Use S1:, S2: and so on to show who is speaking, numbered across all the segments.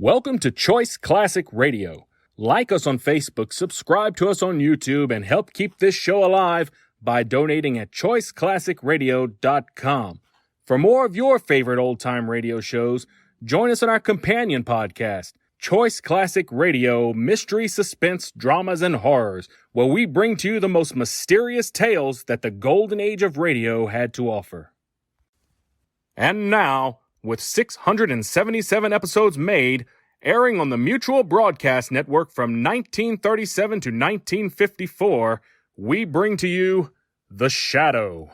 S1: Welcome to Choice Classic Radio. Like us on Facebook, subscribe to us on YouTube, and help keep this show alive by donating at choiceclassicradio.com. For more of your favorite old-time radio shows, join us on our companion podcast, Choice Classic Radio, Mystery, Suspense, Dramas, and Horrors, where we bring to you the most mysterious tales that the golden age of radio had to offer. And now, with 677 episodes made, airing on the Mutual Broadcast Network from 1937 to 1954, we bring to you The Shadow.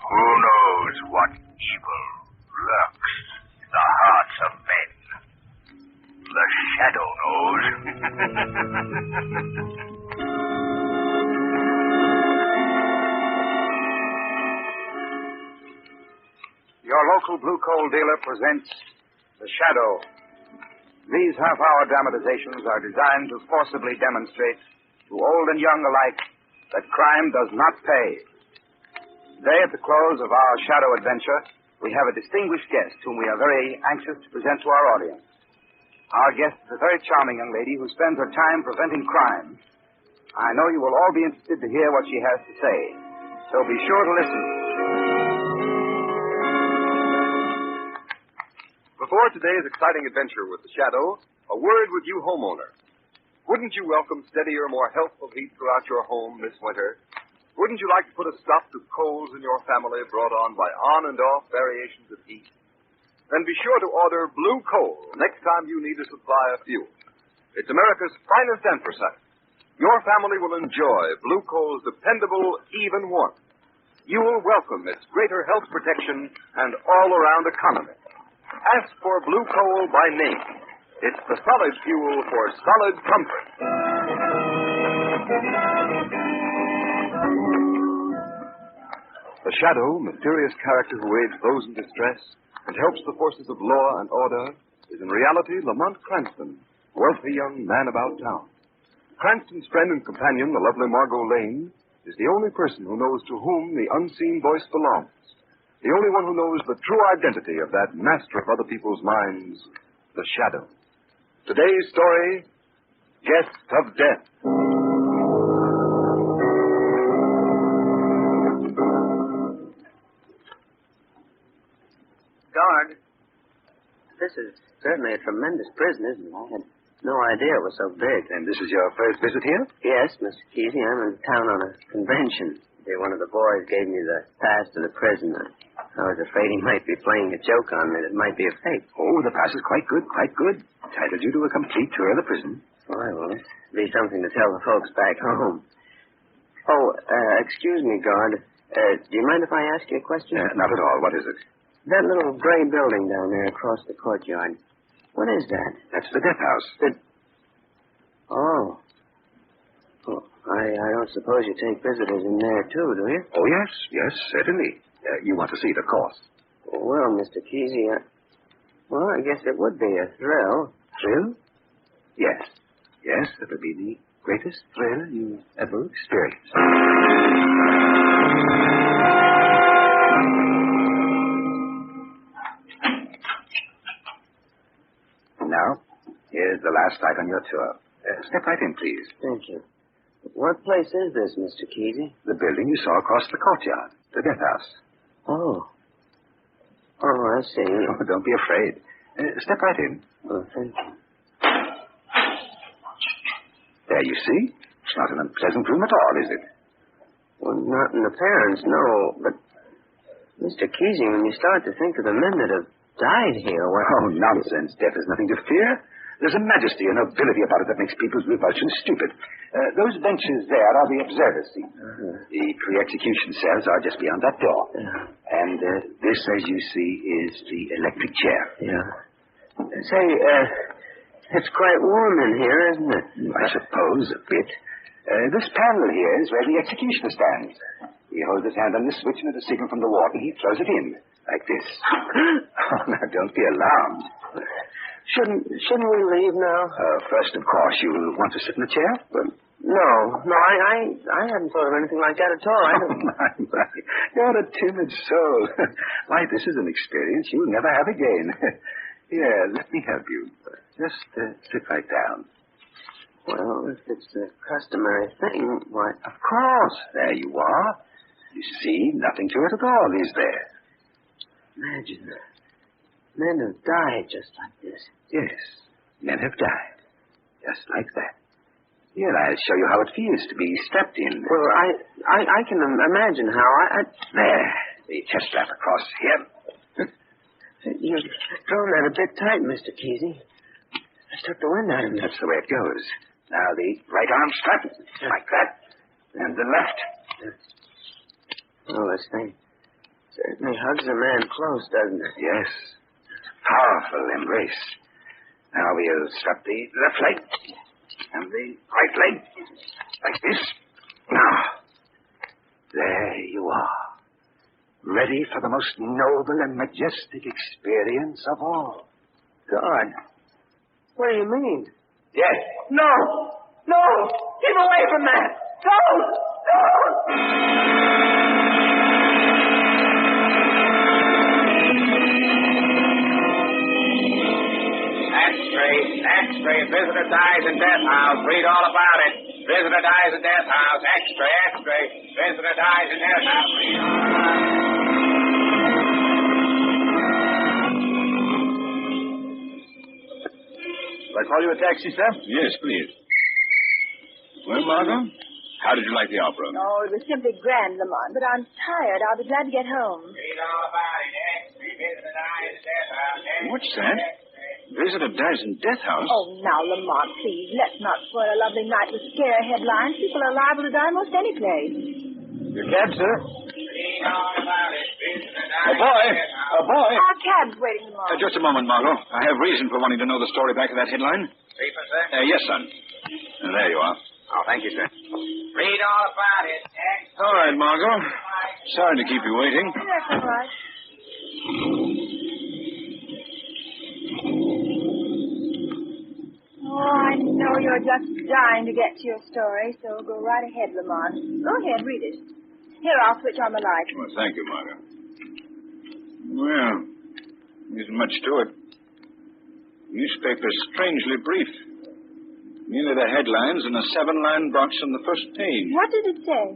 S2: Who knows what evil lurks in the hearts of men? The Shadow knows.
S3: Your local blue coal dealer presents The Shadow. These half-hour dramatizations are designed to forcibly demonstrate to old and young alike that crime does not pay. Today, at the close of our Shadow adventure, we have a distinguished guest whom we are very anxious to present to our audience. Our guest is a very charming young lady who spends her time preventing crime. I know you will all be interested to hear what she has to say, so be sure to listen.
S4: Before today's exciting adventure with the Shadow, a word with you homeowner. Wouldn't you welcome steadier, more healthful heat throughout your home this winter? Wouldn't you like to put a stop to colds in your family brought on by on and off variations of heat? Then be sure to order Blue Coal next time you need to supply a fuel. It's America's finest anthracite. Your family will enjoy Blue Coal's dependable, even warmth. You will welcome its greater health protection and all-around economy. Ask for Blue Coal by name. It's the solid fuel for solid comfort. The Shadow, mysterious character who aids those in distress and helps the forces of law and order, is in reality Lamont Cranston, wealthy young man about town. Cranston's friend and companion, the lovely Margot Lane, is the only person who knows to whom the unseen voice belongs. The only one who knows the true identity of that master of other people's minds, the Shadow. Today's story, Guest of Death.
S5: Guard, this is certainly a tremendous prison, isn't it? I had no idea it was so big.
S3: And this is your first visit here?
S5: Yes, Mr. Kesey. I'm in town on a convention. One of the boys gave me the pass to the prison. I was afraid he might be playing a joke on me that it might be a fake.
S3: Oh, the pass is quite good, quite good. Entitled you to a complete tour of the prison.
S5: Why, well, it'd be something to tell the folks back home. Oh, excuse me, guard. Do you mind if I ask you a question?
S3: Not at all. What is it?
S5: That little gray building down there across the courtyard. What is that?
S3: That's the death house.
S5: Oh. Well, I don't suppose you take visitors in there, too, do you?
S3: Oh, yes, certainly. You want to see it, of course.
S5: Well, Mr. Kesey, I guess it would be a thrill.
S3: Thrill? Yes, it would be the greatest thrill you ever experienced. Now, here's the last night on your tour. Step right in, please.
S5: Thank you. What place is this, Mr. Kesey?
S3: The building you saw across the courtyard. The death house.
S5: Oh, I see.
S3: Oh, don't be afraid. Step right in.
S5: Oh, thank you.
S3: There, you see? It's not an unpleasant room at all, is it?
S5: Well, not in appearance, no. But, Mr. Kesey, when you start to think of the men that have died here,
S3: Oh, nonsense. Death is nothing to fear. There's a majesty and nobility about it that makes people's revulsion stupid. Those benches there are the observer's seat. The pre-execution cells are just beyond that door. And this, as you see, is the electric chair.
S5: Yeah. Say, it's quite warm in here, isn't it?
S3: I suppose a bit. This panel here is where the executioner stands. He holds his hand on this switch, and at a signal from the warden, he throws it in, like this. Oh, now, don't be alarmed.
S5: Shouldn't we leave now?
S3: First, of course, you'll want to sit in a chair?
S5: But, No, I hadn't thought of anything like that at all.
S6: My. You're a timid soul. Why, this is an experience you'll never have again. Here, let me help you. Just sit right down.
S5: Well, if it's the customary thing, why...
S6: Of course. There you are. You see, nothing to it at all, is there?
S5: Imagine men have died just like this.
S6: Yes, men have died. Just like that. Here, I'll show you how it feels to be stepped in.
S5: Well, I can imagine how
S6: There, the chest strap across here.
S5: You've thrown that a bit tight, Mr. Kesey. I stuck the wind out of me.
S6: That's the way it goes. Now the right arm strap, like that. And the left.
S5: Oh, this thing certainly hugs a man close, doesn't it?
S6: Yes. Powerful embrace. Now we'll strap the left leg. And the right leg. Like this. Now. There you are. Ready for the most noble and majestic experience of all.
S5: God. What do you mean?
S6: Yes.
S5: No! Keep away from that! Don't!
S3: X-ray, visitor dies in death house. Read all about it. Visitor dies in death house. X-ray, visitor dies in death house. Read all about it.
S4: Shall I call you a taxi, sir?
S7: Yes, please. Well, Margot, how did you like the opera?
S8: Oh, it was simply grand, Lamont, but I'm tired. I'll be glad to get home.
S3: Read all about it. X-ray, visitor dies in death house.
S7: What's that? Visitor dies in death house?
S8: Oh, now, Lamont, please, let's not spoil a lovely night with scare headlines. People are liable to die most any place.
S4: Your cab, sir?
S3: Read all about it. Visitor dies
S4: A boy!
S3: in death house.
S4: A boy!
S8: Our cab's waiting, Lamont.
S7: Just a moment, Margot. I have reason for wanting to know the story back of that headline.
S3: Paper, sir?
S7: Yes, son. There you are.
S3: Oh, thank you, sir. Read all about it. X-ray.
S7: All right, Margot. Sorry to keep you waiting.
S8: That's all right. Oh, I know you're just dying to get to your story, so go right ahead, Lamont. Go ahead, read it. Here, I'll switch on the light.
S7: Well, thank you, Margot. Well, there isn't much to it. Newspaper's strangely brief. Merely the headlines and a 7-line box on the first page.
S8: What did it say?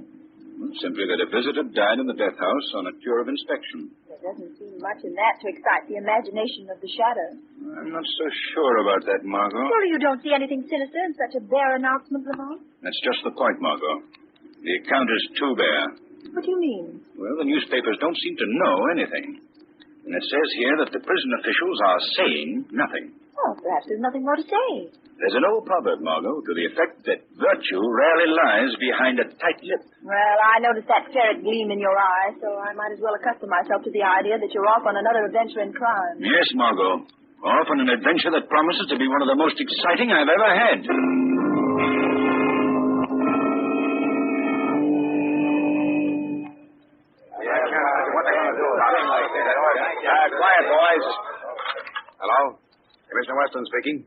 S7: Well, simply that a visitor died in the death house on a tour of inspection.
S8: There doesn't seem much in that to excite the imagination of the shadow.
S7: I'm not so sure about that, Margot.
S8: Surely you don't see anything sinister in such a bare announcement, Lamont?
S7: That's just the point, Margot. The account is too bare.
S8: What do you mean?
S7: Well, the newspapers don't seem to know anything. And it says here that the prison officials are saying nothing.
S8: Oh, perhaps there's nothing more to say.
S7: There's an old proverb, Margot, to the effect that virtue rarely lies behind a tight lip.
S8: Well, I noticed that ferret gleam in your eye, so I might as well accustom myself to the idea that you're off on another adventure in crime.
S7: Yes, Margot. Off on an adventure that promises to be one of the most exciting I've ever had.
S3: Quiet, boys. Hello? Commissioner Weston speaking.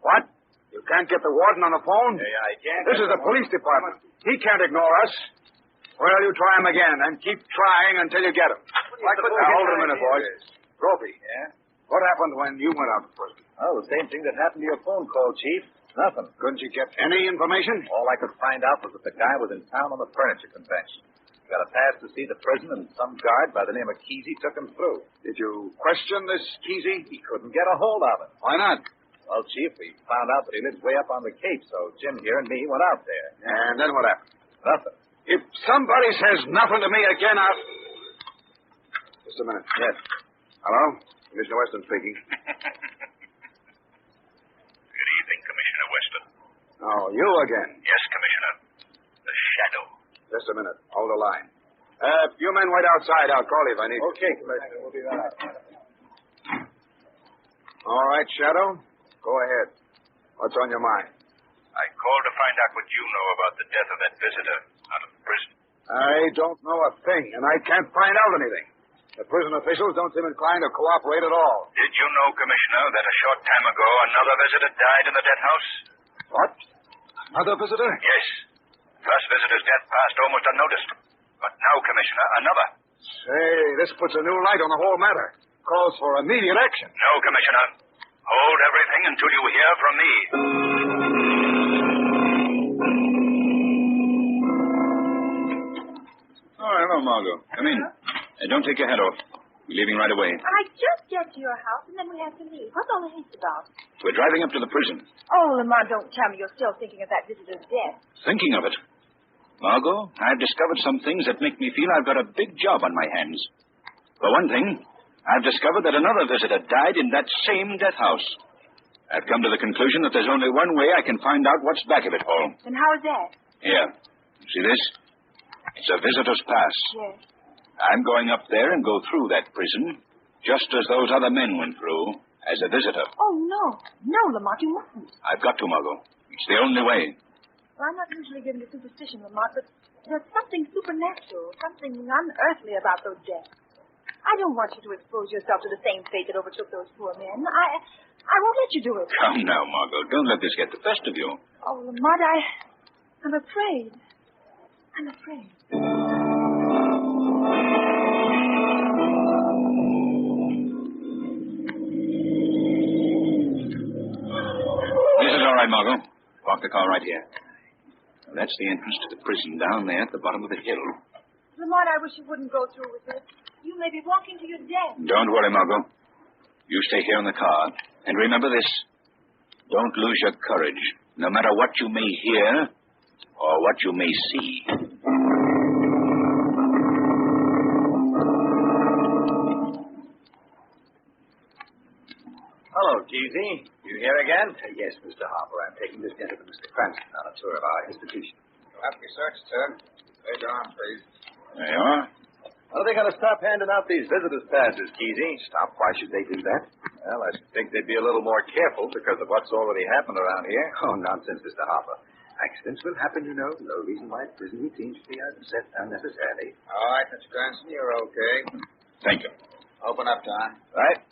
S3: What? You can't get the warden on the phone?
S4: I can't.
S3: This is the police department. He can't ignore us. Well, you try him again, and keep trying until you get him. Now, hold it a minute, boys. Gropey.
S4: Yeah?
S3: What happened when you went out to prison?
S4: Oh, the same thing that happened to your phone call, Chief. Nothing.
S3: Couldn't you get any information?
S4: All I could find out was that the guy was in town on the furniture convention. He got a pass to see the prison, and some guard by the name of Kesey took him through.
S3: Did you question this Kesey?
S4: He couldn't get a hold of him.
S3: Why not?
S4: Well, Chief, we found out that he lives way up on the Cape, so Jim here and me went out there.
S3: And then what happened?
S4: Nothing.
S3: If somebody says nothing to me again, I'll... Just a minute.
S4: Yes.
S3: Hello? Commissioner Weston speaking.
S2: Good evening, Commissioner Weston.
S3: Oh, you again.
S2: Yes, Commissioner. The Shadow.
S3: Just a minute. Hold the line. You men wait outside. I'll call you if I need you.
S4: Okay, Commissioner. We'll be right out.
S3: All right, Shadow. Go ahead. What's on your mind?
S2: I called to find out what you know about the death of that visitor out of prison.
S3: I don't know a thing, and I can't find out anything. The prison officials don't seem inclined to cooperate at all.
S2: Did you know, Commissioner, that a short time ago another visitor died in the death house?
S3: What?
S4: Another visitor?
S7: Yes. First visitor's death passed almost unnoticed. But now, Commissioner, another.
S4: Say, this puts a new light on the whole matter. Calls for immediate action.
S7: No, Commissioner. Hold everything until you hear from me. Oh, hello, Margot. Come in. Don't take your head off. We're leaving right away.
S8: I just get to your house, and then we have to leave. What's all the haste about?
S7: We're driving up to the prison.
S8: Oh, Lamont, don't tell me you're still thinking of that visitor's death.
S7: Thinking of it. Margot, I've discovered some things that make me feel I've got a big job on my hands. For one thing, I've discovered that another visitor died in that same death house. I've come to the conclusion that there's only one way I can find out what's back of it all.
S8: And how is that?
S7: Here. See this? It's a visitor's pass.
S8: Yes.
S7: I'm going up there and go through that prison, just as those other men went through, as a visitor.
S8: Oh, no. No, Lamont, you mustn't.
S7: I've got to, Margot. It's the only way.
S8: Well, I'm not usually given to superstition, Lamont, but there's something supernatural, something unearthly about those deaths. I don't want you to expose yourself to the same fate that overtook those poor men. I won't let you do it.
S7: Come now, Margot. Don't let this get the best of you.
S8: Oh, Lamont, I'm afraid. I'm afraid.
S7: This is all right, Margot. Park the car right here. Now, that's the entrance to the prison down there at the bottom of the hill.
S8: Lamont, I wish you wouldn't go through with this. You may be walking to your death.
S7: Don't worry, Margot. You stay here in the car. And remember this. Don't lose your courage, no matter what you may hear or what you may see.
S3: Hello, Keesey. You here again? Yes, Mr. Harper. I'm taking this gentleman, Mr. Cranston, on a tour of our institution.
S4: You'll have to be searched, sir. Raise your arm, please.
S7: There you are.
S3: When are they going to stop handing out these visitors' passes, Keesey? Stop? Why should they do that? Well, I should think they'd be a little more careful because of what's already happened around here. Oh, nonsense, Mr. Harper. Accidents will happen, you know. No reason why prison routine should be upset unnecessarily.
S4: All right, Mr. Cranston, you're okay.
S7: Thank you.
S4: Open up, Don.
S3: Right.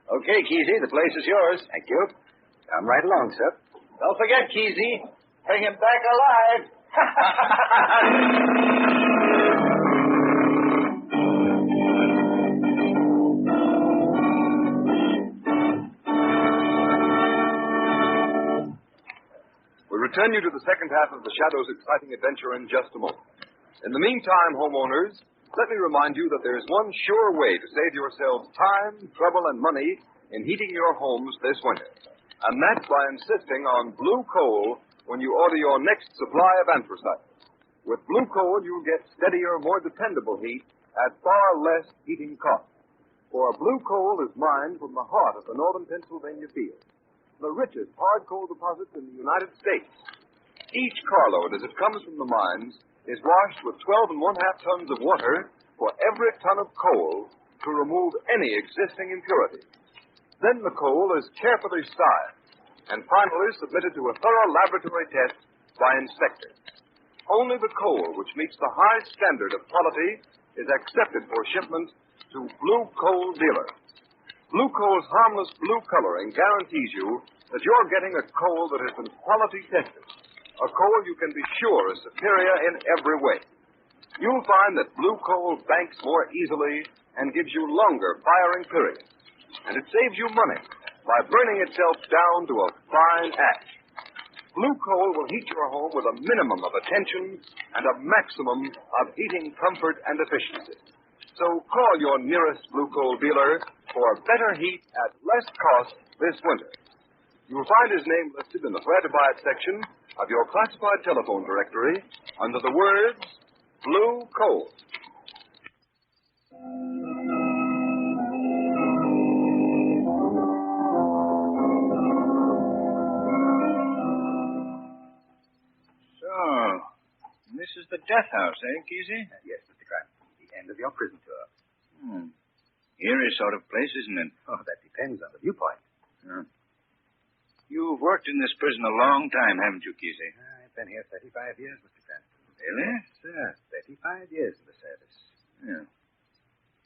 S3: Okay, Keesey, the place is yours. Thank you. Come right along, sir. Don't forget, Keesey. Bring him back alive.
S4: We'll return you to the second half of the Shadow's exciting adventure in just a moment. In the meantime, homeowners, let me remind you that there is one sure way to save yourselves time, trouble, and money in heating your homes this winter. And that's by insisting on blue coal when you order your next supply of anthracite. With blue coal, you'll get steadier, more dependable heat at far less heating cost. For blue coal is mined from the heart of the northern Pennsylvania fields, the richest hard coal deposits in the United States. Each carload, as it comes from the mines, is washed with 12 1/2 tons of water for every ton of coal to remove any existing impurity. Then the coal is carefully styled and finally submitted to a thorough laboratory test by inspectors. Only the coal which meets the high standard of quality is accepted for shipment to Blue Coal dealers. Blue Coal's harmless blue coloring guarantees you that you're getting a coal that has been quality tested, a coal you can be sure is superior in every way. You'll find that blue coal banks more easily and gives you longer firing periods. And it saves you money by burning itself down to a fine ash. Blue coal will heat your home with a minimum of attention and a maximum of heating comfort and efficiency. So call your nearest blue coal dealer for better heat at less cost this winter. You'll find his name listed in the Where to Buy It section of your classified telephone directory under the words Blue Coal.
S7: So, this is the death house, eh, Kesey?
S3: Yes, Mr. Cranston. The end of your prison tour.
S7: Eerie sort of place, isn't it?
S3: Oh, that depends on the viewpoint.
S7: You've worked in this prison a long time, haven't you, Kesey?
S3: I've been here 35 years, Mr. Cranston.
S7: Really?
S3: Sir, 35 years in the service.
S7: Yeah.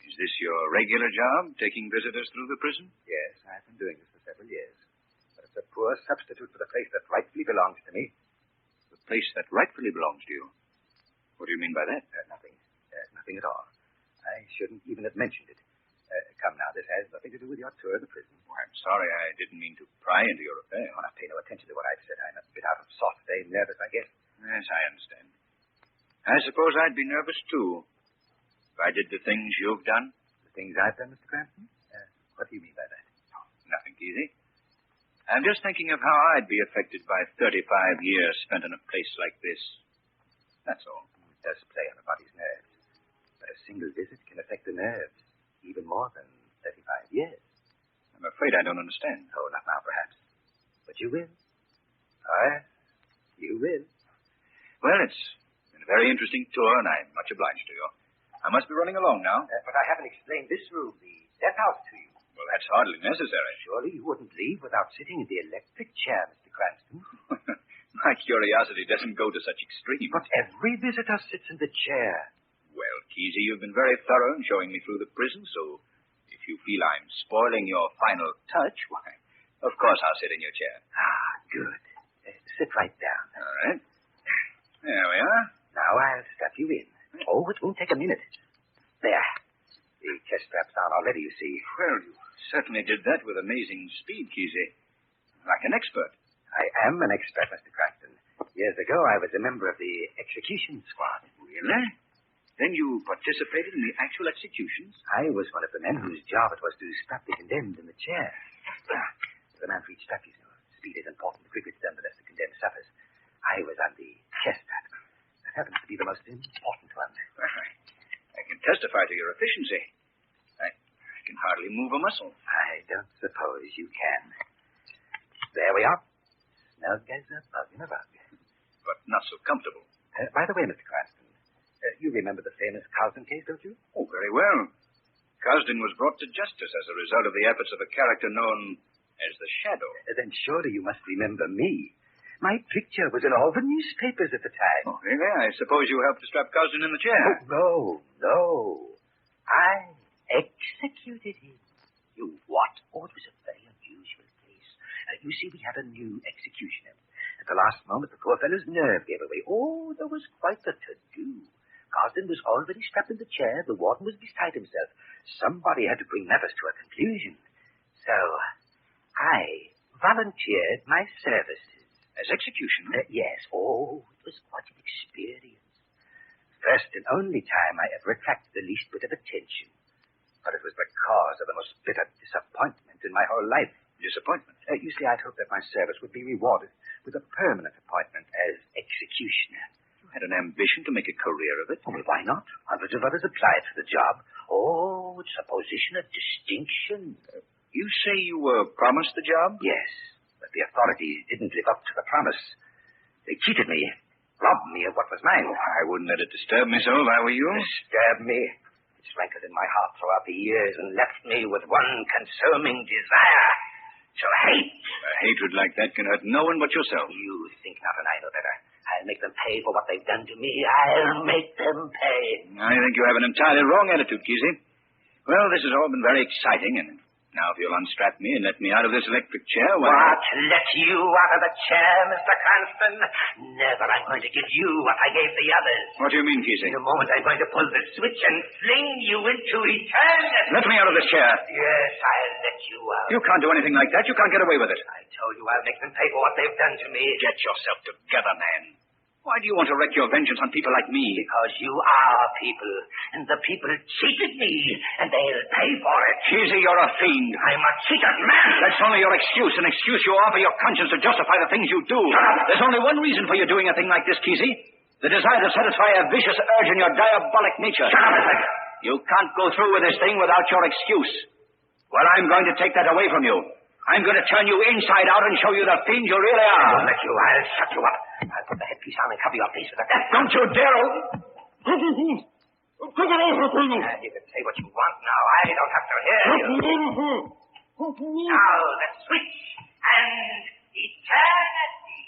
S7: Is this your regular job, taking visitors through the prison?
S3: Yes, I've been doing this for several years. But It's a poor substitute for the place that rightfully belongs to me.
S7: The place that rightfully belongs to you. What do you mean by that?
S3: Nothing. Nothing at all. I shouldn't even have mentioned it. Come now, this has nothing to do with your tour of the prison.
S7: Oh, I'm sorry. I didn't mean to pry into your affairs.
S3: Now, pay no attention to what I've said. I'm a bit out of sorts today, nervous, I guess.
S7: Yes, I understand. I suppose I'd be nervous, too, if I did the things you've done.
S3: The things I've done, Mr. Cranston? What do you mean by that?
S7: Oh, nothing, Kesey. I'm just thinking of how I'd be affected by 35 years spent in a place like this. That's all.
S3: It does play on a body's nerves. But a single visit can affect the nerves even more than 35 years.
S7: I'm afraid I don't understand.
S3: Oh, not now, perhaps. But you will. Oh, you will.
S7: Well, it's been a very interesting tour, and I'm much obliged to you. I must be running along now.
S3: But I haven't explained this room, the death house, to you.
S7: Well, that's hardly necessary.
S3: Surely you wouldn't leave without sitting in the electric chair, Mr. Cranston.
S7: My curiosity doesn't go to such extremes.
S3: But every visitor sits in the chair.
S7: Well, Kesey, you've been very thorough in showing me through the prison, so if you feel I'm spoiling your final touch, why, of course I'll sit in your chair.
S3: Ah, good. Sit right down.
S7: All right. There we are.
S3: Now I'll strap you in. Oh, it won't take a minute. There. The chest strap's on already, you see.
S7: Well, you certainly did that with amazing speed, Kesey. Like an expert.
S3: I am an expert, Mr. Cranston. Years ago, I was a member of the execution squad.
S7: Really? Then you participated in the actual executions?
S3: I was one of the men whose job it was to strap the condemned in the chair. The man for each strap, you know. Speed is important. The quicker it's done, the less the condemned suffers. I was on the chest strap. That happens to be the most important one.
S7: I can testify to your efficiency. I can hardly move a muscle.
S3: I don't suppose you can. There we are. Snug as a bug in a rug.
S7: But not so comfortable.
S3: By the way, Mr. Cranston, you remember the famous Carlton case, don't you?
S7: Oh, very well. Cosden was brought to justice as a result of the efforts of a character known as the Shadow.
S3: Then surely you must remember me. My picture was in all the newspapers at the time.
S7: Oh, really? I suppose you helped to strap Cosden in the chair.
S3: Oh, no. I executed him. You what? Oh, it was a very unusual case. You see, we had a new executioner. At the last moment, the poor fellow's nerve gave away. Oh, there was quite a to-do. Cosden was already strapped in the chair. The warden was beside himself. Somebody had to bring matters to a conclusion. So, I volunteered my services.
S7: As executioner?
S3: Yes. Oh, it was quite an experience. First and only time I ever attracted the least bit of attention. But it was the cause of the most bitter disappointment in my whole life.
S7: Disappointment?
S3: You see, I'd hoped that my service would be rewarded with a permanent appointment as executioner.
S7: You had an ambition to make a career of it?
S3: Oh, well, why not? Hundreds of others applied for the job. Oh, it's a position of distinction.
S7: You say you were promised the job?
S3: Yes, but the authorities didn't live up to the promise. They cheated me, robbed me of what was mine.
S7: Oh, I wouldn't let it disturb me so if I were you.
S3: Disturb me? It's rankled in my heart throughout the years and left me with one consuming desire. To hate.
S7: A hatred like that can hurt no one but yourself.
S3: You think not, and I know better. I'll make them pay for what they've done to me. I'll make them pay.
S7: I think you have an entirely wrong attitude, Kesey. Well, this has all been very exciting, and now if you'll unstrap me and let me out of this electric chair,
S3: What? Let you out of the chair, Mr. Cranston? Never. I'm going to give you what I gave the others.
S7: What do you mean, Kesey?
S3: In a moment, I'm going to pull the switch and fling you into eternity.
S7: Let me out of this chair.
S3: Yes, I'll let you out.
S7: You can't do anything like that. You can't get away with it.
S3: I told you I'll make them pay for what they've done to me.
S7: Get yourself together, man. Why do you want to wreak your vengeance on people like me?
S3: Because you are people, and the people cheated me, and they'll pay for it.
S7: Kesey, you're a fiend.
S3: I'm a cheated man.
S7: That's only your excuse, an excuse you offer your conscience to justify the things you do. There's only one reason for you doing a thing like this, Kesey. The desire to satisfy a vicious urge in your diabolic nature.
S3: Shut up, I said.
S7: You can't go through with this thing without your excuse. Well, I'm going to take that away from you. I'm going to turn you inside out and show you the fiend you really are.
S3: I'll let you. I'll shut you up. I'll put the headpiece on and cover your face with a death.
S7: Don't you dare!
S3: You can say what you want now. I don't have to hear you. Now, the switch and eternity.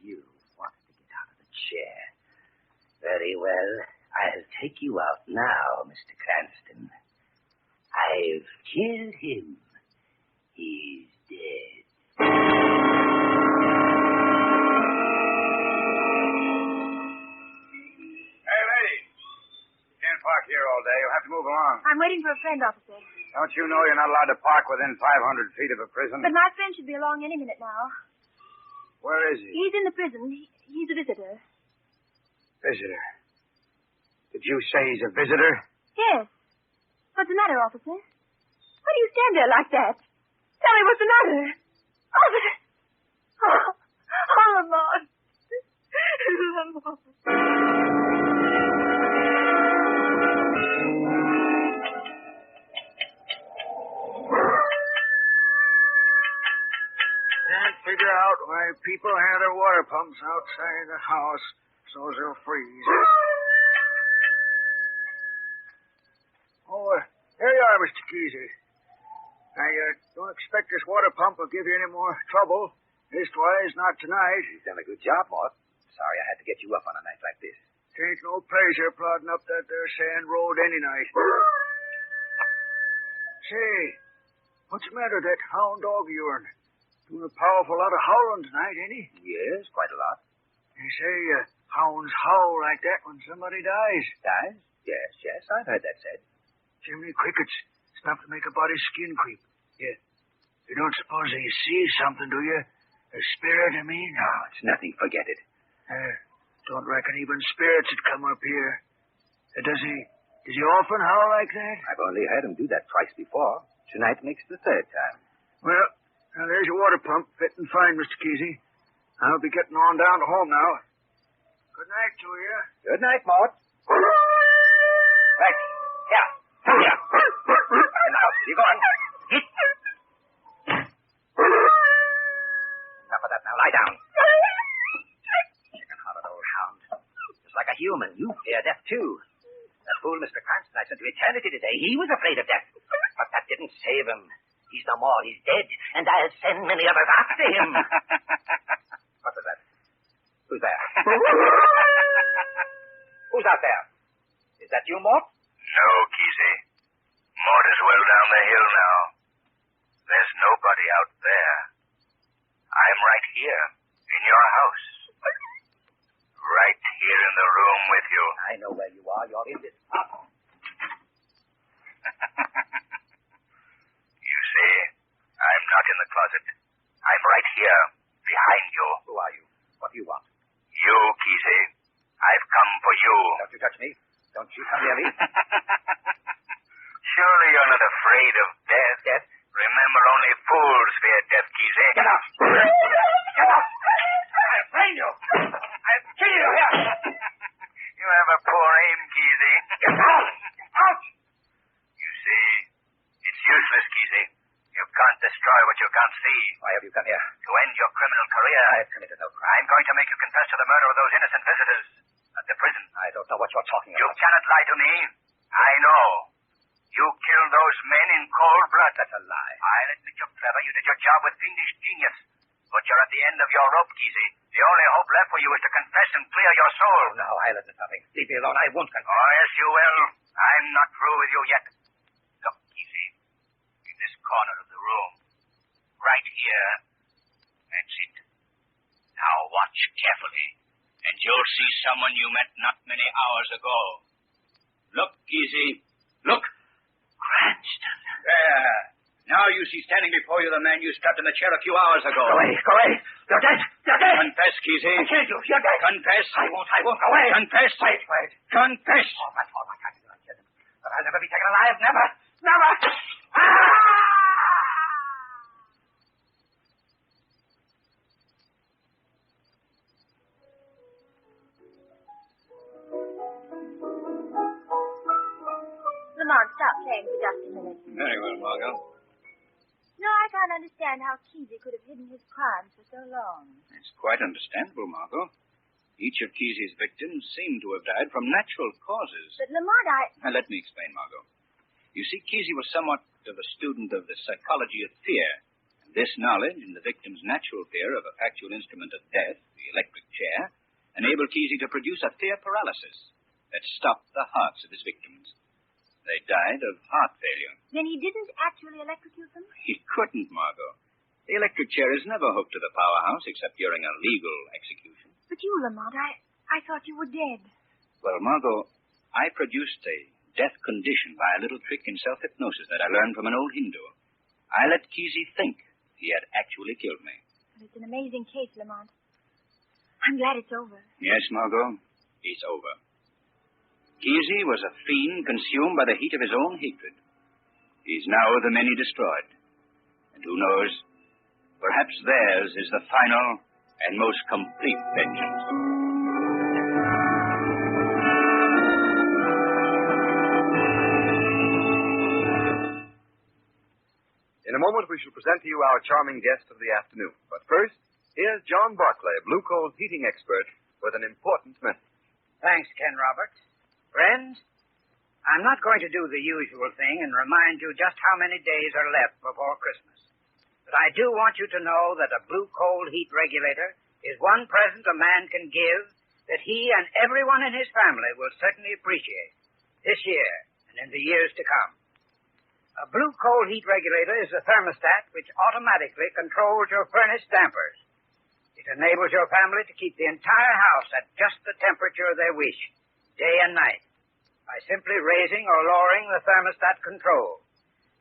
S3: You wanted to get out of the chair. Very well. I'll take you out now, Mr.
S6: Mr. Cranston. I've killed him. He's dead.
S3: Hey, lady. You can't park here all day. You'll have to move along.
S8: I'm waiting for a friend, officer.
S3: Don't you know you're not allowed to park within 500 feet of a prison?
S8: But my friend should be along any minute now.
S3: Where is he?
S8: He's in the prison. He's a visitor.
S3: Visitor. Did you say he's a visitor?
S8: Yes. What's the matter, officer? Why do you stand there like that? Tell me what's the matter. Officer! Oh, Lamont. Lamont.
S9: Can't figure out why people have their water pumps outside the house so they'll freeze. Oh, here you are, Mr. Kesey. I don't expect this water pump will give you any more trouble. Leastwise, not tonight.
S6: You've done a good job, Mort. Sorry I had to get you up on a night like this.
S9: Tain't no pleasure plodding up that there sand road any night. Say, what's the matter with that hound dog of yourn? Doing a powerful lot of howling tonight, ain't he?
S6: Yes, quite a lot.
S9: They say hounds howl like that when somebody dies.
S6: Dies? Yes, I've heard that said.
S9: Jiminy crickets. It's enough to make a body's skin creep. You don't suppose they see something, do you? A spirit, I mean?
S6: No, it's nothing. Forget it.
S9: Don't reckon even spirits would come up here. Does he often howl like that?
S6: I've only heard him do that twice before. Tonight makes the third time.
S9: Well, now there's your water pump. Fit and fine, Mr. Kesey. I'll be getting on down to home now. Good night to you.
S6: Good night, Mort. Right. Here. Come here. In the house. You go on. Enough of that now. Lie down. Chicken-hearted old hound. Just like a human. You fear death, too. That fool Mr. Cranston I sent to eternity today, he was afraid of death. But that didn't save him. He's no more. He's dead. And I'll send many others after him. What was that? Who's there? Who's out there? Is that you, Mort?
S2: No, Kesey. Mort is well down the hill now. There's nobody out there. I'm right here, in your house. Right here in the room with you.
S6: I know where you are. You're in this house.
S2: You see, I'm not in the closet. I'm right here, behind you.
S6: Who are you? What do you want?
S2: You, Kesey. I've come for you.
S6: Don't you touch me. Don't you come near me.
S2: Surely you're not afraid of death.
S6: Death?
S2: Remember, only fools fear death, Kesey.
S6: Get out. Get out. I'll frame you. I'll kill you here.
S2: You have a poor aim, Kesey.
S6: Get out. Out.
S2: You see, it's useless, Kesey. You can't destroy what you can't see.
S6: Why have you come here?
S2: To end your criminal career.
S6: I have committed no crime.
S2: I'm going to make you confess to the murder of those innocent visitors at the prison.
S6: I don't know what you're talking
S2: You
S6: about.
S2: cannot lie to me. I know. You killed those men in cold blood.
S6: That's a lie.
S2: I'll admit you're clever. You did your job with fiendish genius. But you're at the end of your rope, Kesey. The only hope left for you is to confess and clear your soul.
S6: Oh, no, I'll admit nothing. Leave me alone. I won't confess.
S2: Oh, yes, you will. I'm not through with you yet. Look, Kesey. In this corner of the room. Right here. That's it. Now watch carefully. And you'll see someone you met not many hours ago. Look, Kesey. Look.
S6: Cranston.
S7: There. Now you see standing before you the man you strapped in the chair a few hours ago.
S6: Go away. Go away. You're dead. You're dead.
S7: Confess, Kesey.
S6: I killed you. You're dead.
S7: Confess.
S6: I won't. Go away.
S7: Confess.
S6: Wait.
S7: Confess.
S6: All right. I did not kill him. But I'll never be taken alive. Never.
S8: Lamont, stop playing for just a minute.
S7: Very well, Margot.
S8: No, I can't understand how Kesey could have hidden his crimes for so long.
S7: It's quite understandable, Margot. Each of Kesey's victims seemed to have died from natural causes.
S8: But Lamont,
S7: Now, let me explain, Margot. You see, Kesey was somewhat of a student of the psychology of fear. And this knowledge and the victim's natural fear of a factual instrument of death, the electric chair, enabled Kesey to produce a fear paralysis that stopped the hearts of his victims. They died of heart failure.
S8: Then he didn't actually electrocute them?
S7: He couldn't, Margot. The electric chair is never hooked to the powerhouse except during a legal execution.
S8: But you, Lamont, I thought you were dead.
S7: Well, Margot, I produced a death condition by a little trick in self-hypnosis that I learned from an old Hindu. I let Kesey think he had actually killed me.
S8: But it's an amazing case, Lamont. I'm glad it's over.
S7: Yes, Margot, it's over. Kesey was a fiend consumed by the heat of his own hatred. He's now the many destroyed. And who knows, perhaps theirs is the final and most complete vengeance.
S4: In a moment, we shall present to you our charming guest of the afternoon. But first, here's John Barclay, Blue Coal's heating expert, with an important message.
S10: Thanks, Ken Roberts. Friends, I'm not going to do the usual thing and remind you just how many days are left before Christmas. But I do want you to know that a Blue Coal heat regulator is one present a man can give that he and everyone in his family will certainly appreciate this year and in the years to come. A Blue Coal heat regulator is a thermostat which automatically controls your furnace dampers. It enables your family to keep the entire house at just the temperature they wish, day and night, by simply raising or lowering the thermostat control.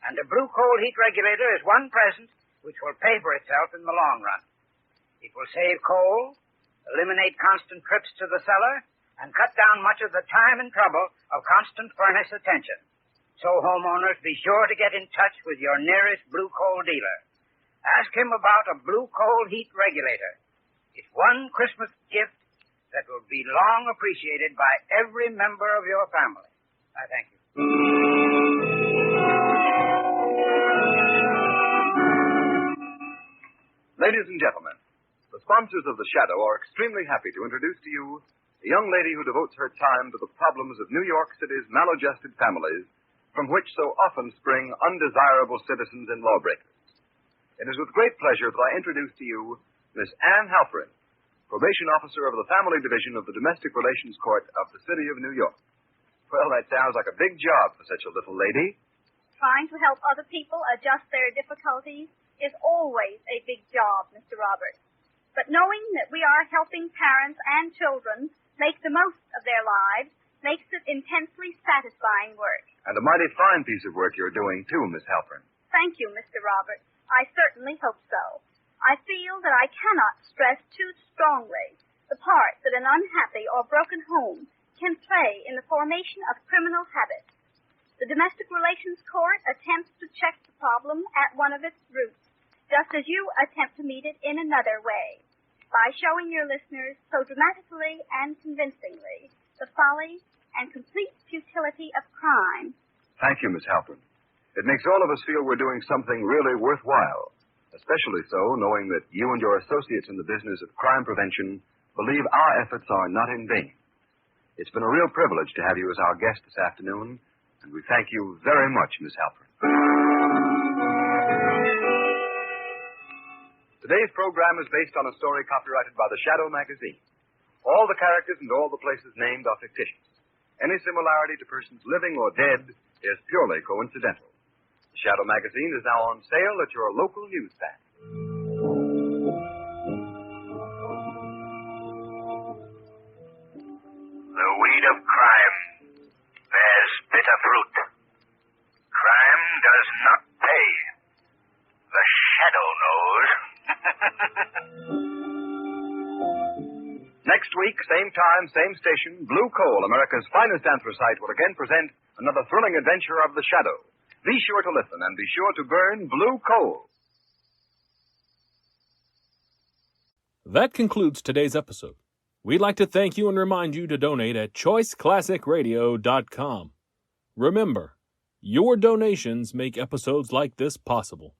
S10: And a Blue Coal heat regulator is one present which will pay for itself in the long run. It will save coal, eliminate constant trips to the cellar, and cut down much of the time and trouble of constant furnace attention. So, homeowners, be sure to get in touch with your nearest Blue Coal dealer. Ask him about a Blue Coal heat regulator. It's one Christmas gift that will be long appreciated by every member of your family. I thank you.
S4: Ladies and gentlemen, the sponsors of The Shadow are extremely happy to introduce to you a young lady who devotes her time to the problems of New York City's maladjusted families, from which so often spring undesirable citizens and lawbreakers. It is with great pleasure that I introduce to you Miss Anne Halperin, Probation Officer of the Family Division of the Domestic Relations Court of the City of New York. Well, that sounds like a big job for such a little lady.
S11: Trying to help other people adjust their difficulties is always a big job, Mr. Roberts. But knowing that we are helping parents and children make the most of their lives makes it intensely satisfying work.
S4: And a mighty fine piece of work you're doing, too, Miss Halperin.
S11: Thank you, Mr. Roberts. I certainly hope so. I feel that I cannot stress too strongly the part that an unhappy or broken home can play in the formation of criminal habits. The Domestic Relations Court attempts to check the problem at one of its roots, just as you attempt to meet it in another way, by showing your listeners so dramatically and convincingly the folly and complete futility of crime.
S4: Thank you, Miss Halperin. It makes all of us feel we're doing something really worthwhile, especially so knowing that you and your associates in the business of crime prevention believe our efforts are not in vain. It's been a real privilege to have you as our guest this afternoon, and we thank you very much, Miss Halperin. Today's program is based on a story copyrighted by The Shadow magazine. All the characters and all the places named are fictitious. Any similarity to persons living or dead is purely coincidental. The Shadow magazine is now on sale at your local newsstand.
S2: The weed of crime bears bitter fruit. Crime does not pay. The Shadow knows.
S4: Next week, same time, same station, Blue Coal, America's finest anthracite, will again present another thrilling adventure of The Shadow. Be sure to listen and be sure to burn Blue Coal.
S1: That concludes today's episode. We'd like to thank you and remind you to donate at choiceclassicradio.com. Remember, your donations make episodes like this possible.